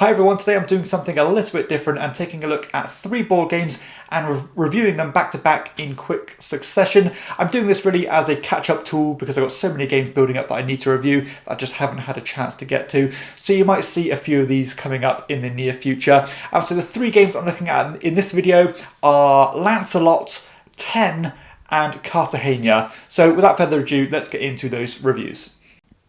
Hi everyone, today I'm doing something a little bit different and taking a look at 3 board games and reviewing them back to back in quick succession. I'm doing this really as a catch-up tool because I've got so many games building up that I need to review that I just haven't had a chance to get to. So you might see a few of these coming up in the near future. So the 3 games I'm looking at in this video are Lancelot, 10 and Cartagena. So without further ado, let's get into those reviews.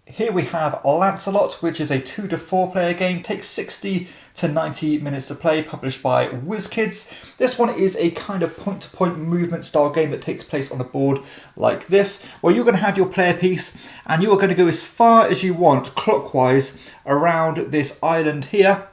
Here we have Lancelot, which is a 2 to 4 player game, takes 60 to 90 minutes to play, published by WizKids. This one is a kind of point-to-point movement style game that takes place on a board like this, where you're going to have your player piece and you are going to go as far as you want clockwise around this island here,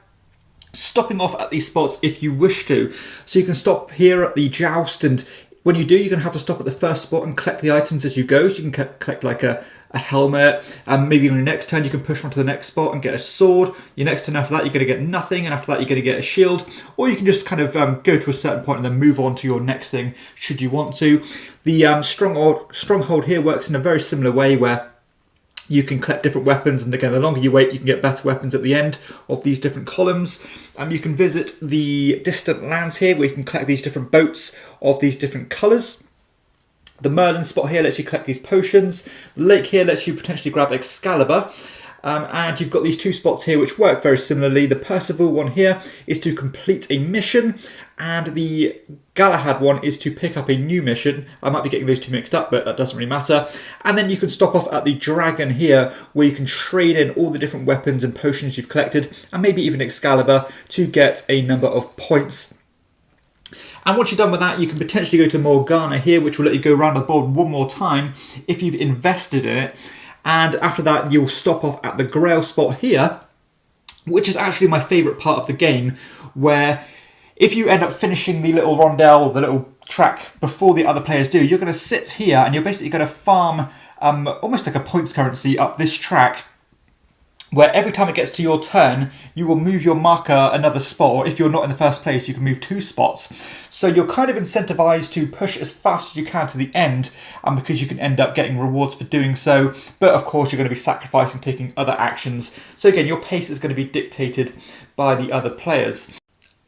stopping off at these spots if you wish to. So you can stop here at the joust, and when you do, you're going to have to stop at the first spot and collect the items as you go. So you can collect like a helmet, and maybe on your next turn you can push on to the next spot and get a sword. Your next turn after that you're going to get nothing, and after that you're going to get a shield. Or you can just kind of go to a certain point and then move on to your next thing should you want to. The stronghold here works in a very similar way, where you can collect different weapons, and again, the longer you wait, you can get better weapons at the end of these different columns. You can visit the distant lands here, where you can collect these different boats of these different colours. The Merlin spot here lets you collect these potions. The lake here lets you potentially grab Excalibur. And you've got these 2 spots here which work very similarly. The Percival one here is to complete a mission, and the Galahad one is to pick up a new mission. I might be getting those 2 mixed up, but that doesn't really matter. And then you can stop off at the Dragon here, where you can trade in all the different weapons and potions you've collected, and maybe even Excalibur, to get a number of points. And once you're done with that, you can potentially go to Morgana here, which will let you go around the board one more time if you've invested in it. And after that, you'll stop off at the Grail spot here, which is actually my favourite part of the game, where if you end up finishing the little rondelle, the little track, before the other players do, you're going to sit here and you're basically going to farm almost like a points currency up this track, where every time it gets to your turn, you will move your marker another spot, or if you're not in the first place, you can move 2 spots. So you're kind of incentivized to push as fast as you can to the end, because you can end up getting rewards for doing so. But of course, you're going to be sacrificing taking other actions. So again, your pace is going to be dictated by the other players.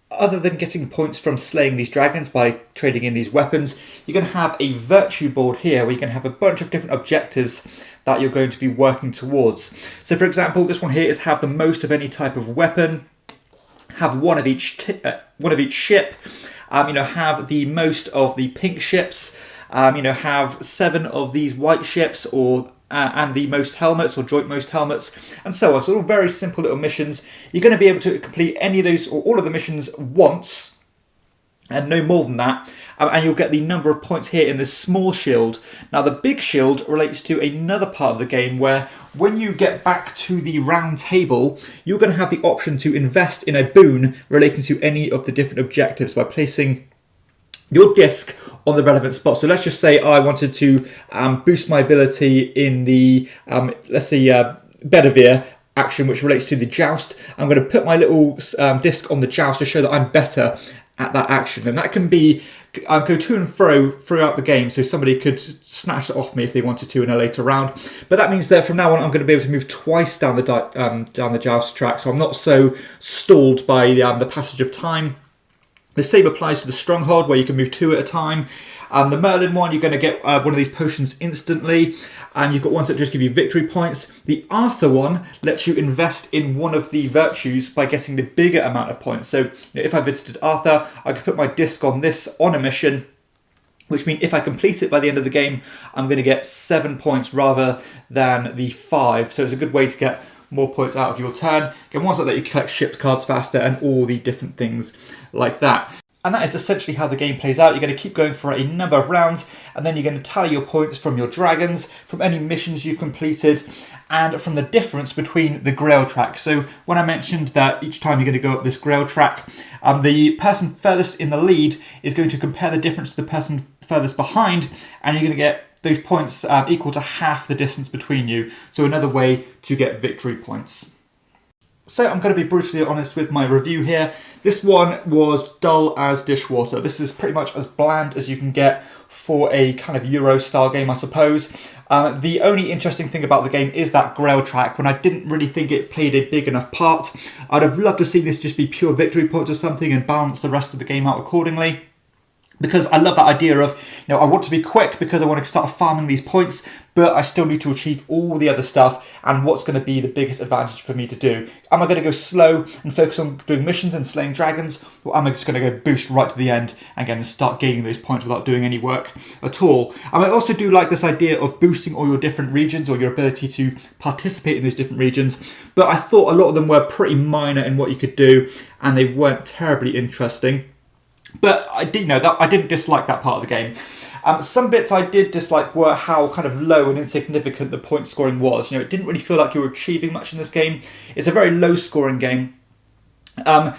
Other than getting points from slaying these dragons by trading in these weapons, you're going to have a virtue board here where you can have a bunch of different objectives that you're going to be working towards. So for example, this one here is have the most of any type of weapon, have one of each ship, have the most of the pink ships, have 7 of these white ships, or and the most helmets, or joint most helmets, and so on. So all very simple little missions. You're going to be able to complete any of those or all of the missions once, and no more than that, and you'll get the number of points here in this small shield. Now the big shield relates to another part of the game, where when you get back to the round table, you're going to have the option to invest in a boon relating to any of the different objectives by placing your disc on the relevant spot. So let's just say I wanted to boost my ability in the, let's say, Bedivere action, which relates to the joust. I'm going to put my little disc on the joust to show that I'm better at that action. And that can be, go to and fro throughout the game, so somebody could snatch it off me if they wanted to in a later round. But that means that from now on, I'm going to be able to move twice down the joust track, so I'm not so stalled by the passage of time. The same applies to the Stronghold, where you can move 2 at a time. The Merlin one, you're going to get one of these potions instantly, and you've got ones that just give you victory points. The Arthur one lets you invest in one of the virtues by getting the bigger amount of points. So if I visited Arthur, I could put my disc on this on a mission, which means if I complete it by the end of the game, I'm going to get 7 points rather than the 5. So it's a good way to get more points out of your turn. Again, ones like that, you collect shipped cards faster and all the different things like that. And that is essentially how the game plays out. You're going to keep going for a number of rounds, and then you're going to tally your points from your dragons, from any missions you've completed, and from the difference between the Grail track. So when I mentioned that each time you're going to go up this Grail track, the person furthest in the lead is going to compare the difference to the person furthest behind, and you're going to get those points equal to half the distance between you. So another way to get victory points. So I'm going to be brutally honest with my review here. This one was dull as dishwater. This is pretty much as bland as you can get for a kind of Euro style game, I suppose. The only interesting thing about the game is that Grail track, when I didn't really think it played a big enough part. I'd have loved to see this just be pure victory points or something and balance the rest of the game out accordingly. Because I love that idea of, I want to be quick because I want to start farming these points, but I still need to achieve all the other stuff, and what's going to be the biggest advantage for me to do? Am I going to go slow and focus on doing missions and slaying dragons, or am I just going to go boost right to the end and again start gaining those points without doing any work at all? And I also do like this idea of boosting all your different regions or your ability to participate in those different regions, but I thought a lot of them were pretty minor in what you could do, and they weren't terribly interesting. But I didn't dislike that part of the game. Some bits I did dislike were how kind of low and insignificant the point scoring was. It didn't really feel like you were achieving much in this game. It's a very low scoring game. And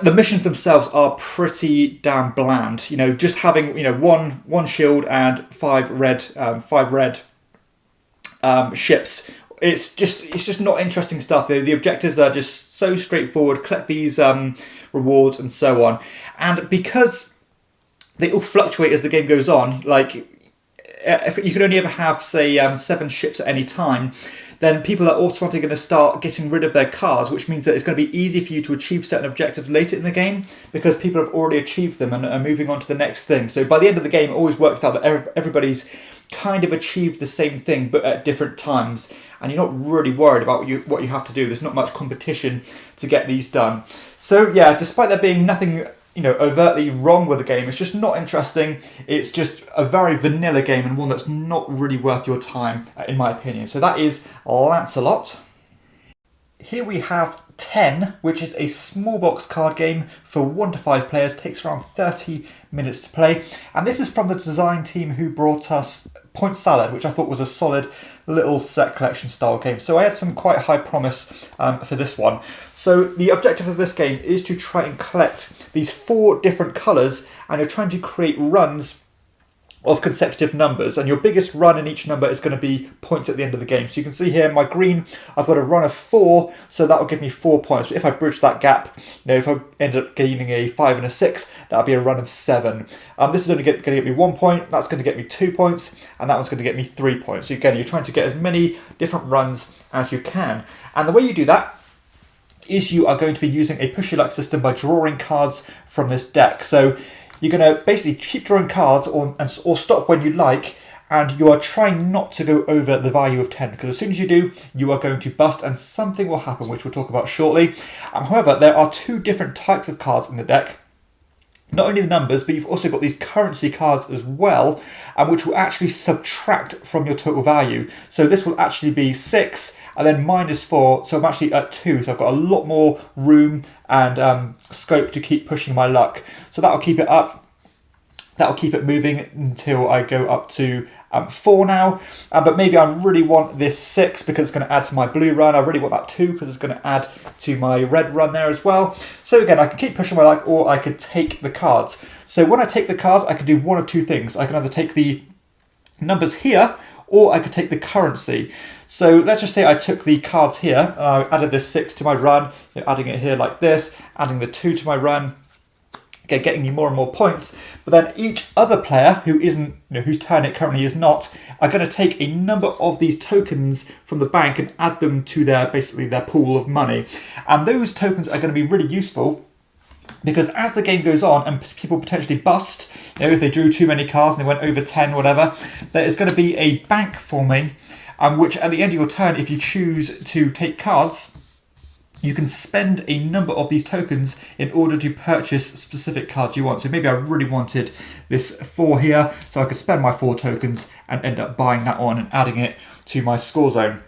the missions themselves are pretty damn bland. Just having one shield and five red ships. It's just not interesting stuff. The objectives are just so straightforward. Collect these rewards and so on. And because they all fluctuate as the game goes on, like if you can only ever have, say, 7 ships at any time, then people are automatically going to start getting rid of their cards, which means that it's going to be easy for you to achieve certain objectives later in the game because people have already achieved them and are moving on to the next thing. So by the end of the game, it always works out that everybody's kind of achieved the same thing but at different times, and you're not really worried about what you have to do. There's not much competition to get these done. So yeah, despite there being nothing overtly wrong with the game, it's just not interesting. It's just a very vanilla game and one that's not really worth your time, in my opinion. So that is Lancelot. Here we have 10, which is a small box card game for 1 to 5 players. Takes around 30 minutes to play. And this is from the design team who brought us Point Salad, which I thought was a solid little set collection style game. So I had some quite high promise for this one. So the objective of this game is to try and collect these 4 different colours, and you're trying to create runs of consecutive numbers, and your biggest run in each number is going to be points at the end of the game. So you can see here, my green, I've got a run of 4, so that will give me 4 points. But if I bridge that gap, if I end up gaining a 5 and a 6, that'll be a run of 7. This is only going to get me 1 point, that's going to get me 2 points, and that one's going to get me 3 points. So again, you're trying to get as many different runs as you can. And the way you do that is you are going to be using a push your luck system by drawing cards from this deck. So you're going to basically keep drawing cards or stop when you like, and you are trying not to go over the value of 10, because as soon as you do, you are going to bust and something will happen, which we'll talk about shortly. However, there are 2 different types of cards in the deck. Not only the numbers, but you've also got these currency cards as well, which will actually subtract from your total value. So this will actually be 6 and then -4, so I'm actually at 2. So I've got a lot more room and scope to keep pushing my luck. So that'll keep it up. That'll keep it moving until I go up to 4 now. But maybe I really want this 6 because it's going to add to my blue run. I really want that 2 because it's going to add to my red run there as well. So again, I can keep pushing my luck, or I could take the cards. So when I take the cards, I can do one of 2 things. I can either take the numbers here, or I could take the currency. So let's just say I took the cards here, and I added this 6 to my run, adding it here like this, adding the 2 to my run, getting you more and more points. But then each other player who isn't, whose turn it currently is not, are going to take a number of these tokens from the bank and add them to basically their pool of money. And those tokens are going to be really useful because as the game goes on and people potentially bust, if they drew too many cards and they went over 10, whatever, there is going to be a bank forming, which at the end of your turn, if you choose to take cards, you can spend a number of these tokens in order to purchase specific cards you want. So maybe I really wanted this 4 here, so I could spend my 4 tokens and end up buying that on and adding it to my score zone.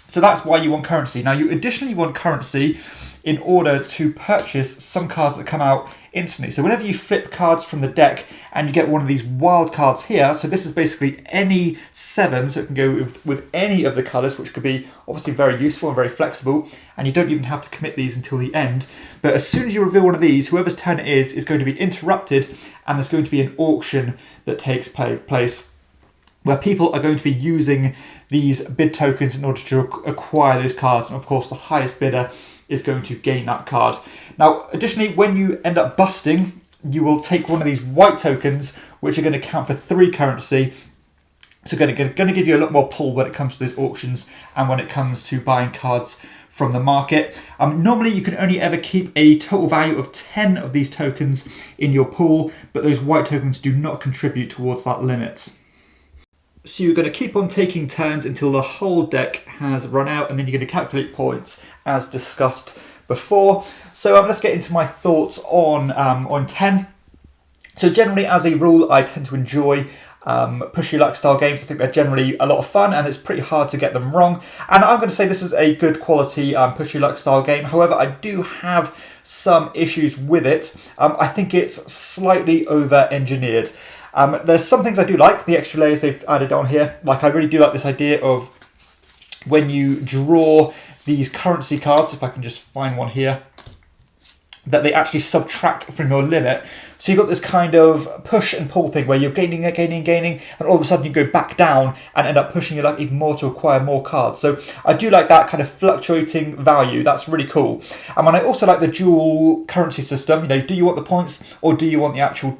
So that's why you want currency. Now you additionally want currency in order to purchase some cards that come out instantly. So whenever you flip cards from the deck and you get one of these wild cards here, so this is basically any 7, so it can go with any of the colours, which could be obviously very useful and very flexible, and you don't even have to commit these until the end. But as soon as you reveal one of these, whoever's turn it is going to be interrupted, and there's going to be an auction that takes place. where people are going to be using these bid tokens in order to acquire those cards. And of course, the highest bidder is going to gain that card. Now, additionally, when you end up busting, you will take one of these white tokens, which are going to count for 3 currency. So going to give you a lot more pull when it comes to those auctions and when it comes to buying cards from the market. Normally you can only ever keep a total value of 10 of these tokens in your pool, but those white tokens do not contribute towards that limit. So you're going to keep on taking turns until the whole deck has run out, and then you're going to calculate points as discussed before. So let's get into my thoughts on 10. So generally, as a rule, I tend to enjoy push your luck style games. I think they're generally a lot of fun, and it's pretty hard to get them wrong. And I'm going to say this is a good quality push your luck style game. However, I do have some issues with it. I think it's slightly over-engineered. There's some things I do like, the extra layers they've added on here. Like, I really do like this idea of when you draw these currency cards, if I can just find one here, that they actually subtract from your limit. So you've got this kind of push and pull thing where you're gaining, and all of a sudden you go back down and end up pushing your luck even more to acquire more cards. So I do like that kind of fluctuating value. That's really cool. And I also like the dual currency system. You know, do you want the points or do you want the actual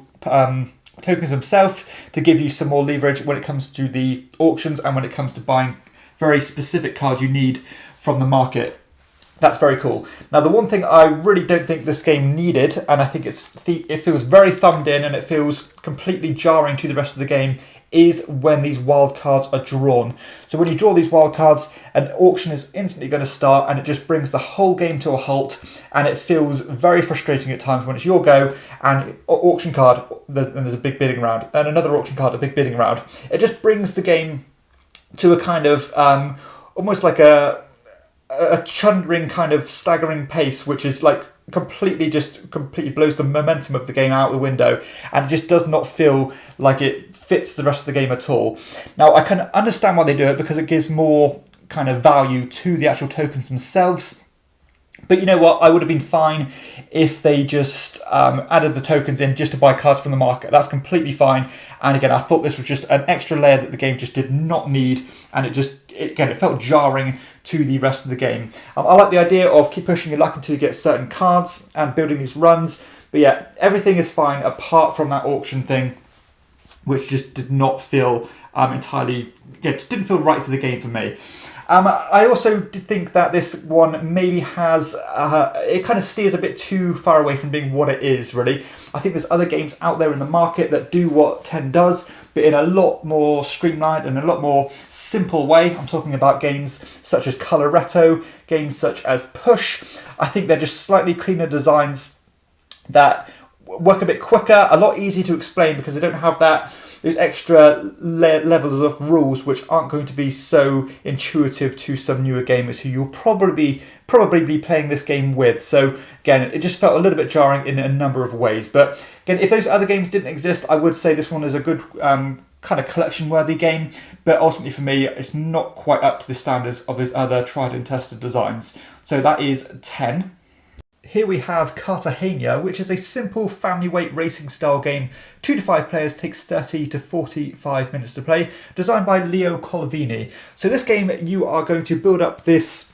tokens themselves to give you some more leverage when it comes to the auctions and when it comes to buying very specific cards you need from the market. That's very cool. Now, the one thing I really don't think this game needed, and I think it feels very thumbed in and it feels completely jarring to the rest of the game, is when these wild cards are drawn. So when you draw these wild cards, an auction is instantly going to start and it just brings the whole game to a halt, and it feels very frustrating at times when it's your go and auction card, and there's a big bidding round, and another auction card, a big bidding round. It just brings the game to a kind of almost like a chundering kind of staggering pace, which is like completely blows the momentum of the game out the window, and it just does not feel like it fits the rest of the game at all. Now, I can understand why they do it, because it gives more kind of value to the actual tokens themselves. But you know what? I would have been fine if they just added the tokens in just to buy cards from the market. That's completely fine. And again, I thought this was just an extra layer that the game just did not need, and it felt jarring to the rest of the game. I like the idea of keep pushing your luck until you get certain cards and building these runs. But yeah, everything is fine apart from that auction thing, which just did not feel just didn't feel right for the game for me. I also did think that this one maybe has, it kind of steers a bit too far away from being what it is, really. I think there's other games out there in the market that do what 10 does, but in a lot more streamlined and a lot more simple way. I'm talking about games such as Coloretto, games such as Push. I think they're just slightly cleaner designs that work a bit quicker, a lot easier to explain because they don't have those extra levels of rules which aren't going to be so intuitive to some newer gamers who you'll probably be playing this game with. So again, it just felt a little bit jarring in a number of ways. But again, if those other games didn't exist, I would say this one is a good kind of collection-worthy game. But ultimately for me, it's not quite up to the standards of those other tried and tested designs. So that is 10. Here we have Cartagena, which is a simple family weight racing style game. 2 to 5 players, takes 30 to 45 minutes to play. Designed by Leo Colavini. So this game, you are going to build up this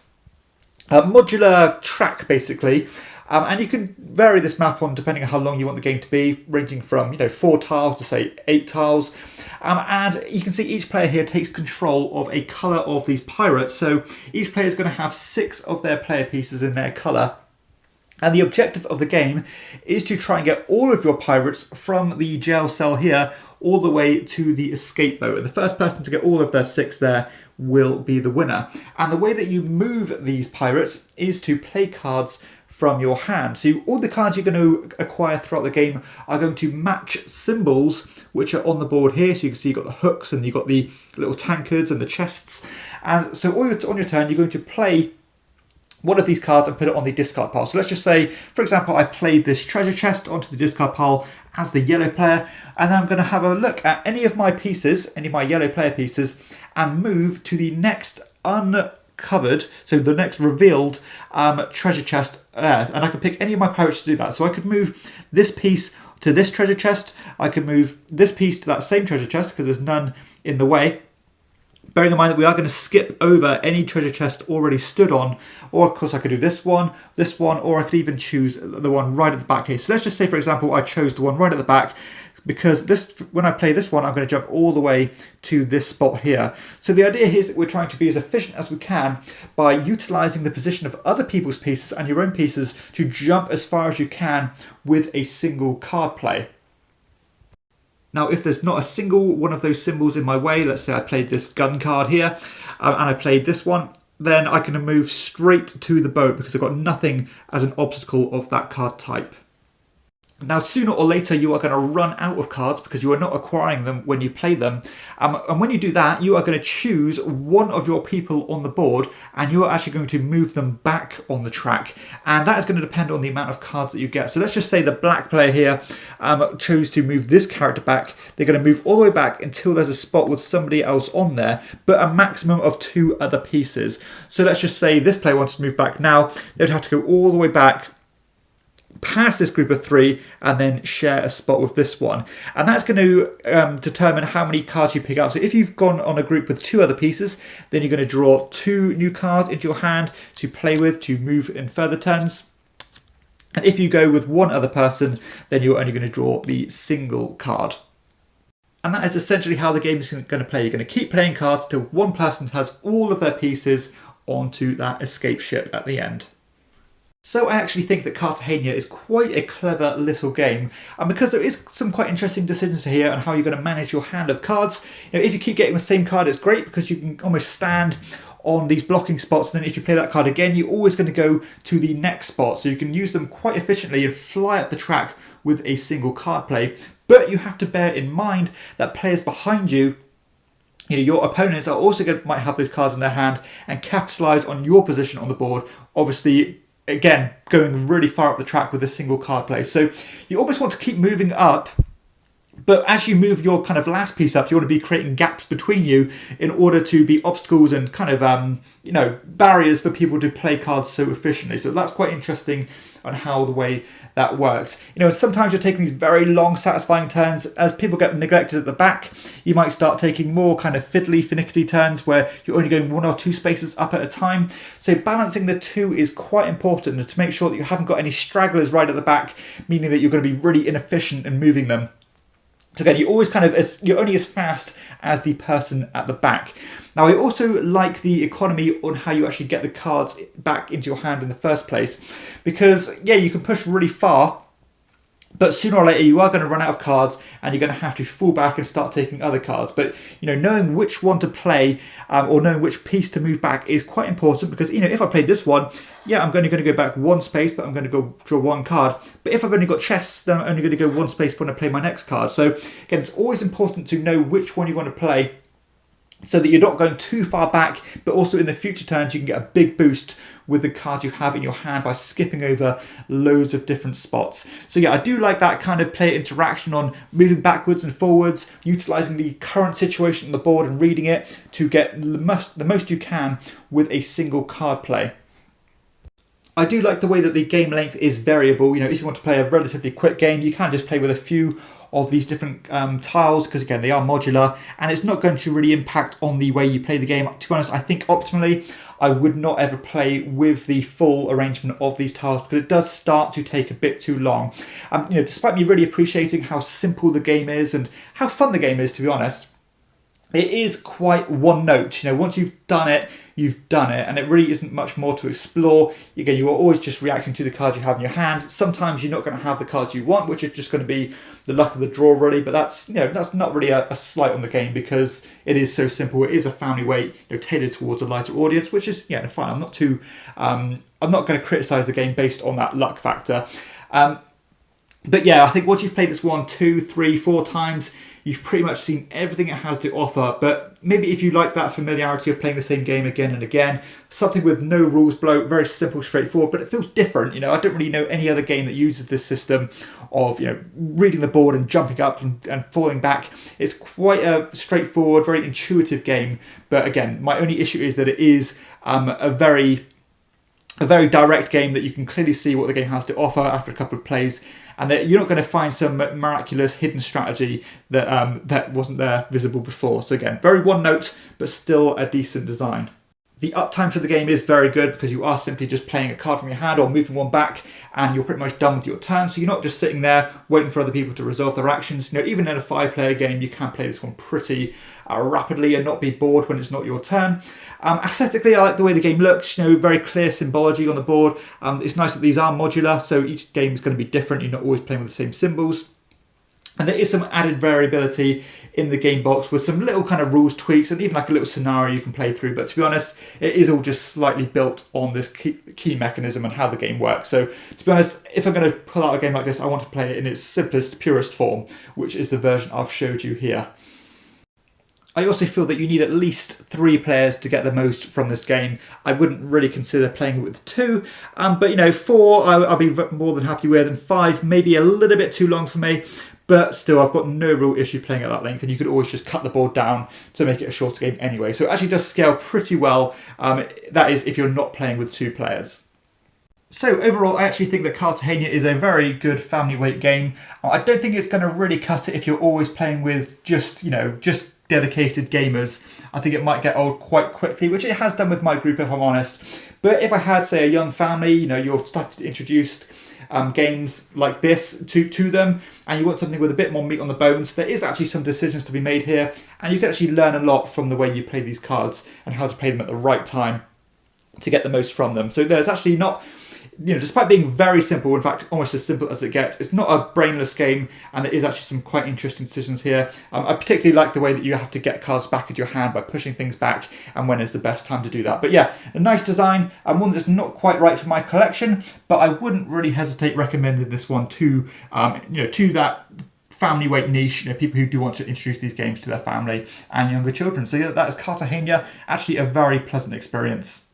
modular track, basically. And you can vary this map on depending on how long you want the game to be, ranging from 4 tiles to say 8 tiles. And you can see each player here takes control of a colour of these pirates. So each player is going to have 6 of their player pieces in their colour. And the objective of the game is to try and get all of your pirates from the jail cell here all the way to the escape boat. And the first person to get all of their 6 there will be the winner. And the way that you move these pirates is to play cards from your hand. So all the cards you're going to acquire throughout the game are going to match symbols which are on the board here. So you can see you've got the hooks and you've got the little tankards and the chests. And so on your turn, you're going to play one of these cards and put it on the discard pile. So let's just say, for example, I played this treasure chest onto the discard pile as the yellow player, and then I'm going to have a look at any of my pieces, any of my yellow player pieces, and move to the next uncovered, so the next revealed treasure chest, and I can pick any of my pirates to do that. So I could move this piece to this treasure chest, I could move this piece to that same treasure chest because there's none in the way. Bearing in mind that we are going to skip over any treasure chest already stood on, or of course I could do this one, or I could even choose the one right at the back here. So let's just say, for example, I chose the one right at the back, because this, when I play this one, I'm going to jump all the way to this spot here. So the idea here is that we're trying to be as efficient as we can by utilising the position of other people's pieces and your own pieces to jump as far as you can with a single card play. Now, if there's not a single one of those symbols in my way, let's say I played this gun card here, and I played this one, then I can move straight to the boat because I've got nothing as an obstacle of that card type. Now, sooner or later, you are going to run out of cards because you are not acquiring them when you play them. And when you do that, you are going to choose one of your people on the board and you are actually going to move them back on the track. And that is going to depend on the amount of cards that you get. So let's just say the black player here chose to move this character back. They're going to move all the way back until there's a spot with somebody else on there, but a maximum of 2 other pieces. So let's just say this player wants to move back now. They'd have to go all the way back past this group of 3 and then share a spot with this one, and that's going to determine how many cards you pick up. So if you've gone on a group with 2 other pieces, then you're going to draw 2 new cards into your hand to play with to move in further turns. And if you go with 1 other person, then you're only going to draw the single card. And that is essentially how the game is going to play. You're going to keep playing cards till one person has all of their pieces onto that escape ship at the end. So I actually think that Cartagena is quite a clever little game, and because there is some quite interesting decisions here on how you're going to manage your hand of cards. If you keep getting the same card, it's great because you can almost stand on these blocking spots, and then if you play that card again, you're always going to go to the next spot, so you can use them quite efficiently and fly up the track with a single card play. But you have to bear in mind that players behind you, your opponents are also might have those cards in their hand and capitalise on your position on the board, obviously again going really far up the track with a single card play. So you almost want to keep moving up, but as you move your kind of last piece up, you want to be creating gaps between you in order to be obstacles and kind of barriers for people to play cards so efficiently. So that's quite interesting on how the way that works. Sometimes you're taking these very long satisfying turns. As people get neglected at the back, you might start taking more kind of fiddly finicky turns where you're only going 1 or 2 spaces up at a time. So balancing the 2 is quite important to make sure that you haven't got any stragglers right at the back, meaning that you're going to be really inefficient in moving them. So again, you're only as fast as the person at the back. Now, I also like the economy on how you actually get the cards back into your hand in the first place, because yeah, you can push really far, but sooner or later you are going to run out of cards and you're going to have to fall back and start taking other cards. But knowing which one to play or knowing which piece to move back is quite important, because if I played this one, yeah, I'm only going to go back 1 space, but I'm going to go draw 1 card. But if I've only got chests, then I'm only going to go 1 space when I play my next card. So again, it's always important to know which one you want to play, so that you're not going too far back, but also in the future turns you can get a big boost with the cards you have in your hand by skipping over loads of different spots. So yeah, I do like that kind of player interaction on moving backwards and forwards, utilising the current situation on the board and reading it to get the most you can with a single card play. I do like the way that the game length is variable. If you want to play a relatively quick game, you can just play with a few of these different tiles, because again, they are modular and it's not going to really impact on the way you play the game. To be honest, I think optimally, I would not ever play with the full arrangement of these tiles because it does start to take a bit too long. Despite me really appreciating how simple the game is and how fun the game is, to be honest, it is quite one note. Once you've done it, and it really isn't much more to explore. Again, you are always just reacting to the cards you have in your hand. Sometimes you're not going to have the cards you want, which is just going to be the luck of the draw, really. But that's not really a slight on the game, because it is so simple. It is a family weight, tailored towards a lighter audience, which is fine. I'm not going to criticise the game based on that luck factor. But yeah, I think once you've played this 1, 2, 3, 4 times, you've pretty much seen everything it has to offer. But maybe if you like that familiarity of playing the same game again and again, something with no rules below, very simple, straightforward, but it feels different. I don't really know any other game that uses this system of reading the board and jumping up and falling back. It's quite a straightforward, very intuitive game. But again, my only issue is that it is a very a very direct game that you can clearly see what the game has to offer after a couple of plays, and that you're not going to find some miraculous hidden strategy that that wasn't there visible before. So again, very one note, but still a decent design. The uptime for the game is very good because you are simply just playing a card from your hand or moving one back, and you're pretty much done with your turn. So you're not just sitting there waiting for other people to resolve their actions. You know, even in a 5-player game, you can play this one pretty rapidly and not be bored when it's not your turn. Aesthetically, I like the way the game looks. You know, very clear symbology on the board. It's nice that these are modular, so each game is going to be different. You're not always playing with the same symbols. And there is some added variability in the game box with some little kind of rules tweaks and even like a little scenario you can play through. But to be honest, it is all just slightly built on this key mechanism and how the game works. So to be honest, if I'm going to pull out a game like this, I want to play it in its simplest, purest form, which is the version I've showed you here. I also feel that you need at least 3 players to get the most from this game. I wouldn't really consider playing it with 2, but you know, 4 I'll be more than happy with, and 5 maybe a little bit too long for me. But still, I've got no real issue playing at that length, and you could always just cut the board down to make it a shorter game anyway. So it actually does scale pretty well. That is if you're not playing with 2 players. So overall, I actually think that Cartagena is a very good family weight game. I don't think it's going to really cut it if you're always playing with just dedicated gamers. I think it might get old quite quickly, which it has done with my group, if I'm honest. But if I had, say, a young family, you're starting to introduce games like this to them, and you want something with a bit more meat on the bones, there is actually some decisions to be made here, and you can actually learn a lot from the way you play these cards and how to play them at the right time to get the most from them. So there's actually not, despite being very simple, in fact almost as simple as it gets, it's not a brainless game, and there is actually some quite interesting decisions here. I particularly like the way that you have to get cards back into your hand by pushing things back, and when is the best time to do that. But yeah, a nice design, and one that's not quite right for my collection, but I wouldn't really hesitate recommending this one to that family weight niche, people who do want to introduce these games to their family and younger children. So yeah, that is Cartagena, actually a very pleasant experience.